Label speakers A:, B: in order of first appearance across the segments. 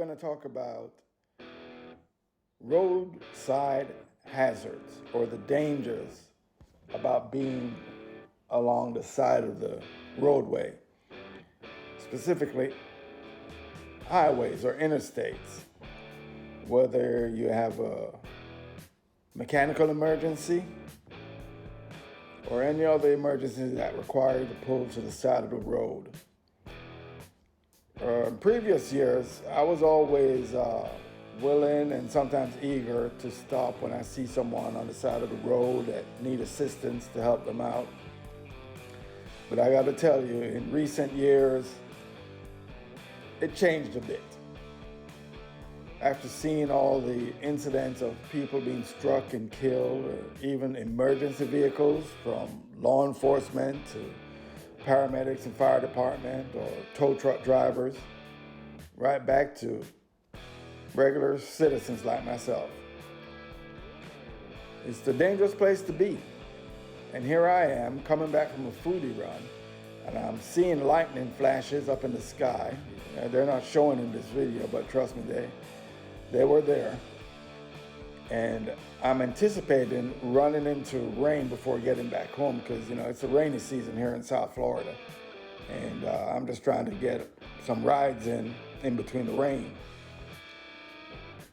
A: going to talk about roadside hazards or the dangers about being along the side of the roadway, specifically highways or interstates. Whether you have a mechanical emergency or any other emergency that require you to pull to the side of the road. In previous years, I was always willing and sometimes eager to stop when I see someone on the side of the road that need assistance to help them out. But I got to tell you, in recent years, it changed a bit. After seeing all the incidents of people being struck and killed, or even emergency vehicles from law enforcement to paramedics and fire department or tow truck drivers, right back to regular citizens like myself. It's a dangerous place to be. And here I am coming back from a foodie run, and I'm seeing lightning flashes up in the sky. They're not showing in this video, but trust me, they were there. And I'm anticipating running into rain before getting back home because, it's a rainy season here in South Florida. And I'm just trying to get some rides in between the rain.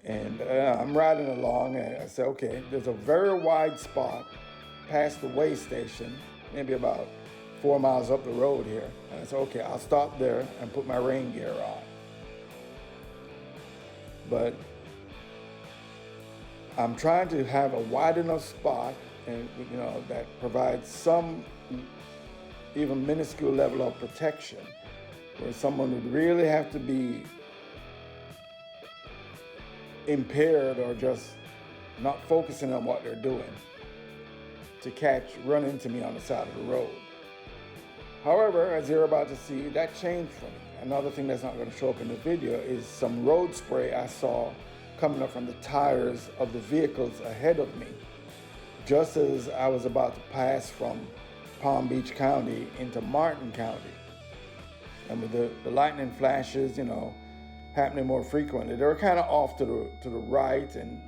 A: And I'm riding along and I said, okay, there's a very wide spot past the way station, maybe about 4 miles up the road here. And I said, okay, I'll stop there and put my rain gear on. But I'm trying to have a wide enough spot and that provides some even minuscule level of protection where someone would really have to be impaired or just not focusing on what they're doing to run into me on the side of the road. However, as you're about to see, that changed for me. Another thing that's not going to show up in the video is some road spray I saw coming up from the tires of the vehicles ahead of me, just as I was about to pass from Palm Beach County into Martin County. And with the lightning flashes, happening more frequently, they were kind of off to the right. And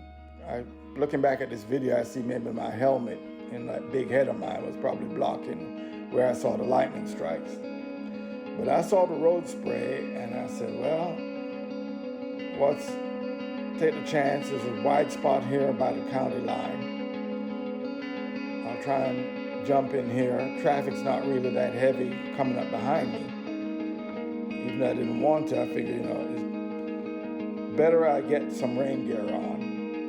A: looking back at this video, I see maybe my helmet and that big head of mine was probably blocking where I saw the lightning strikes. But I saw the road spray and I said, well, take the chance. There's a wide spot here by the county line. I'll try and jump in here. Traffic's not really that heavy coming up behind me. Even though I didn't want to, I figured, it's better I get some rain gear on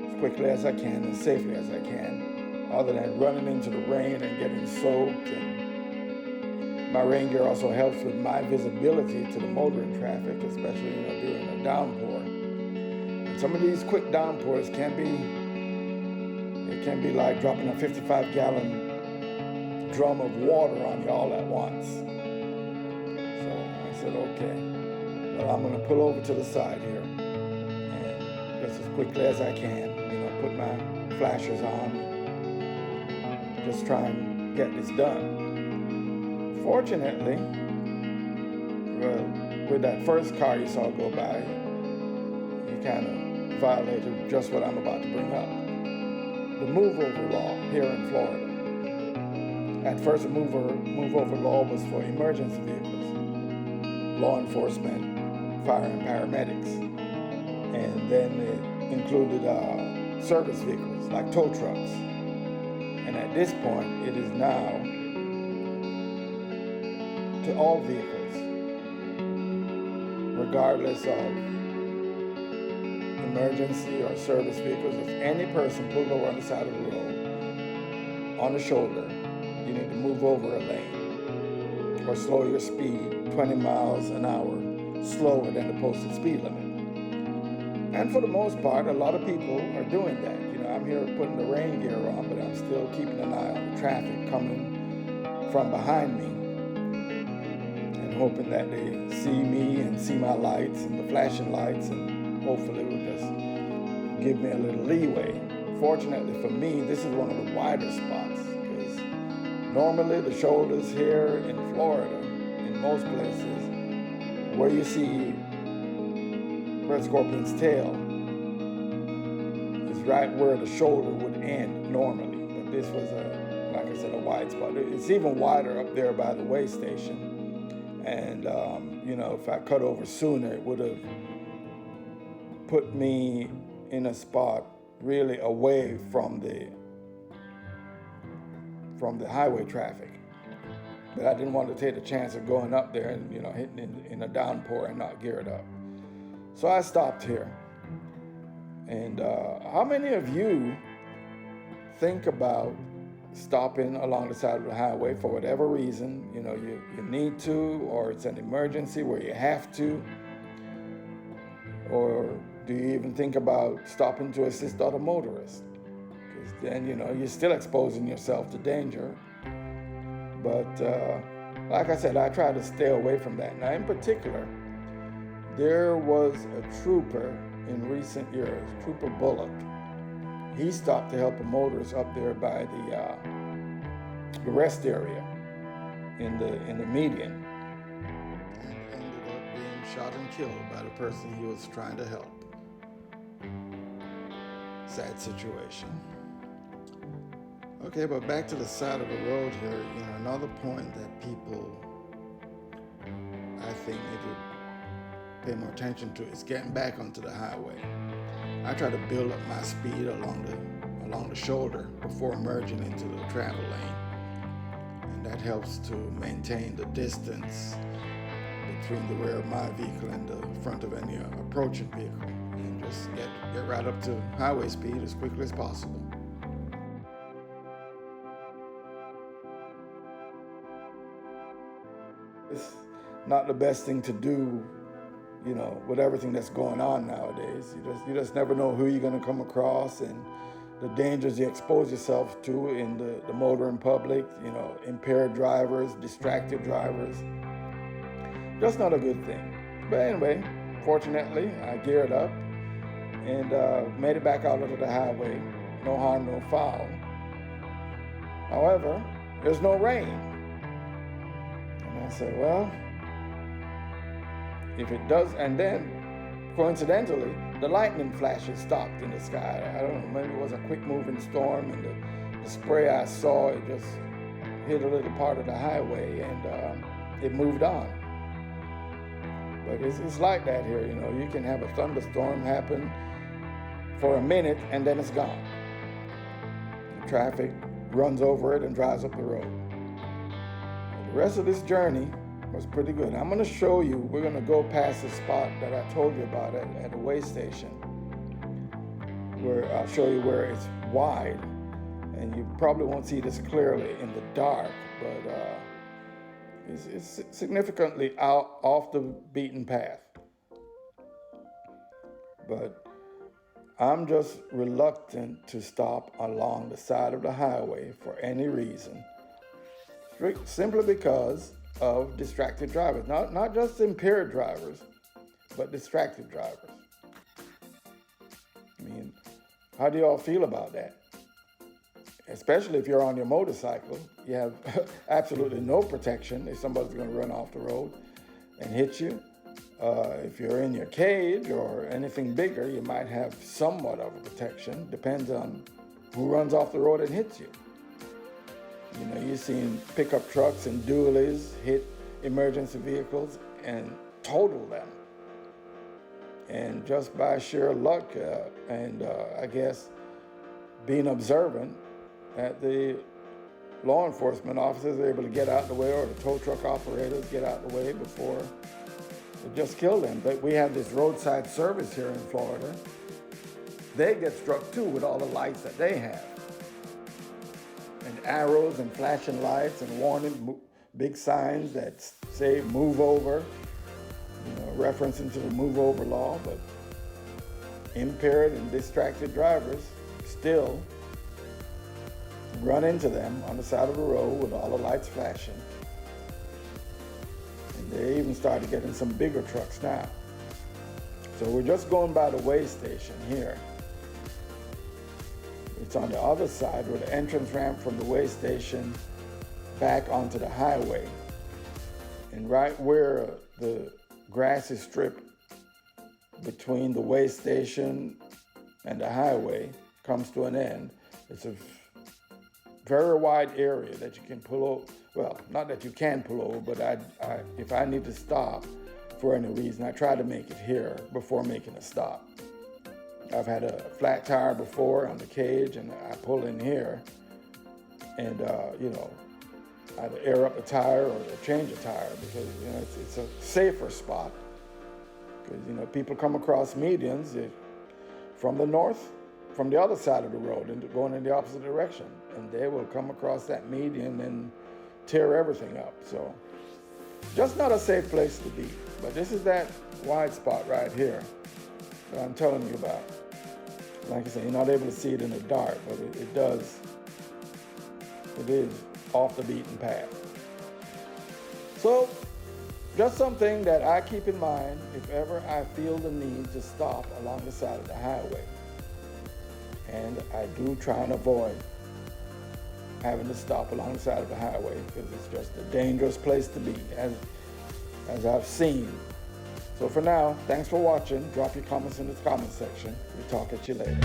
A: as quickly as I can and safely as I can, other than running into the rain and getting soaked. And my rain gear also helps with my visibility to the motoring traffic, especially during a downpour. And some of these quick downpours can be like dropping a 55-gallon drum of water on you all at once. So I said, okay, well, I'm going to pull over to the side here and just as quickly as I can, put my flashers on, just try and get this done. Fortunately, with that first car you saw go by, you kind of violated just what I'm about to bring up. The move-over law here in Florida. At first, the move-over law was for emergency vehicles, law enforcement, fire and paramedics. And then it included service vehicles like tow trucks. And at this point, it is now to all vehicles, regardless of emergency or service vehicles. If any person pulled over on the side of the road, on the shoulder, you need to move over a lane or slow your speed 20 miles an hour slower than the posted speed limit. And for the most part, a lot of people are doing that. I'm here putting the rain gear on, but I'm still keeping an eye on the traffic coming from behind me, hoping that they see me and see my lights and the flashing lights, and hopefully will just give me a little leeway. Fortunately for me, this is one of the wider spots because normally the shoulders here in Florida, in most places, where you see red scorpion's tail is right where the shoulder would end normally. But this was like I said, a wide spot. It's even wider up there by the way station. And, if I cut over sooner, it would have put me in a spot really away from the highway traffic. But I didn't want to take the chance of going up there and, hitting in a downpour and not geared up. So I stopped here. And how many of you think about stopping along the side of the highway for whatever reason? You need to, or it's an emergency where you have to. Or do you even think about stopping to assist other motorists? Because then, you're still exposing yourself to danger. But like I said, I try to stay away from that. Now, in particular, there was a trooper in recent years, Trooper Bullock. He stopped to help a motorist up there by the rest area in the median, and ended up being shot and killed by the person he was trying to help. Sad situation. Okay, but back to the side of the road here, another point that people, I think, need to pay more attention to is getting back onto the highway. I try to build up my speed along the shoulder before merging into the travel lane. And that helps to maintain the distance between the rear of my vehicle and the front of any approaching vehicle. And just get right up to highway speed as quickly as possible. It's not the best thing to do, with everything that's going on nowadays. You just never know who you're going to come across and the dangers you expose yourself to in the motoring public, impaired drivers, distracted drivers. Just not a good thing. But anyway, fortunately, I geared up and made it back out onto the highway. No harm, no foul. However, there's no rain. And I said, well, if it does, and then coincidentally, the lightning flashes stopped in the sky. I don't know, maybe it was a quick moving storm, and the spray I saw, it just hit a little part of the highway, and it moved on. But it's like that here, you can have a thunderstorm happen for a minute, and then it's gone. The traffic runs over it and drives up the road. The rest of this journey was pretty good. I'm going to show you, we're going to go past the spot that I told you about at the way station, where I'll show you where it's wide, and you probably won't see this clearly in the dark, but it's significantly off the beaten path. But I'm just reluctant to stop along the side of the highway for any reason, simply because of distracted drivers. Not just impaired drivers, but distracted drivers. I mean, how do you all feel about that? Especially if you're on your motorcycle, you have absolutely no protection if somebody's going to run off the road and hit you. If you're in your cage or anything bigger, you might have somewhat of a protection. Depends on who runs off the road and hits you. You've seen pickup trucks and dualies hit emergency vehicles and total them. And just by sheer luck and I guess being observant, that the law enforcement officers are able to get out of the way, or the tow truck operators get out of the way before it just killed them. But we have this roadside service here in Florida. They get struck too with all the lights that they have. And arrows and flashing lights and warning, big signs that say move over, referencing to the move over law. But impaired and distracted drivers still run into them on the side of the road with all the lights flashing. And they even started getting some bigger trucks now. So we're just going by the way station here. It's on the other side where the entrance ramp from the way station back onto the highway. And right where the grass is stripped between the way station and the highway comes to an end. It's a very wide area that you can pull over. Well, not that you can pull over, but if I need to stop for any reason, I try to make it here before making a stop. I've had a flat tire before on the cage, and I pull in here, and either air up the tire or change the tire, because it's a safer spot. Because people come across medians from the north, from the other side of the road, and going in the opposite direction, and they will come across that median and tear everything up. So, just not a safe place to be. But this is that wide spot right here that I'm telling you about. Like I said, you're not able to see it in the dark, but it is off the beaten path. So, just something that I keep in mind if ever I feel the need to stop along the side of the highway. And I do try and avoid having to stop along the side of the highway, because it's just a dangerous place to be, as I've seen. So for now, thanks for watching. Drop your comments in the comment section. We'll talk at you later.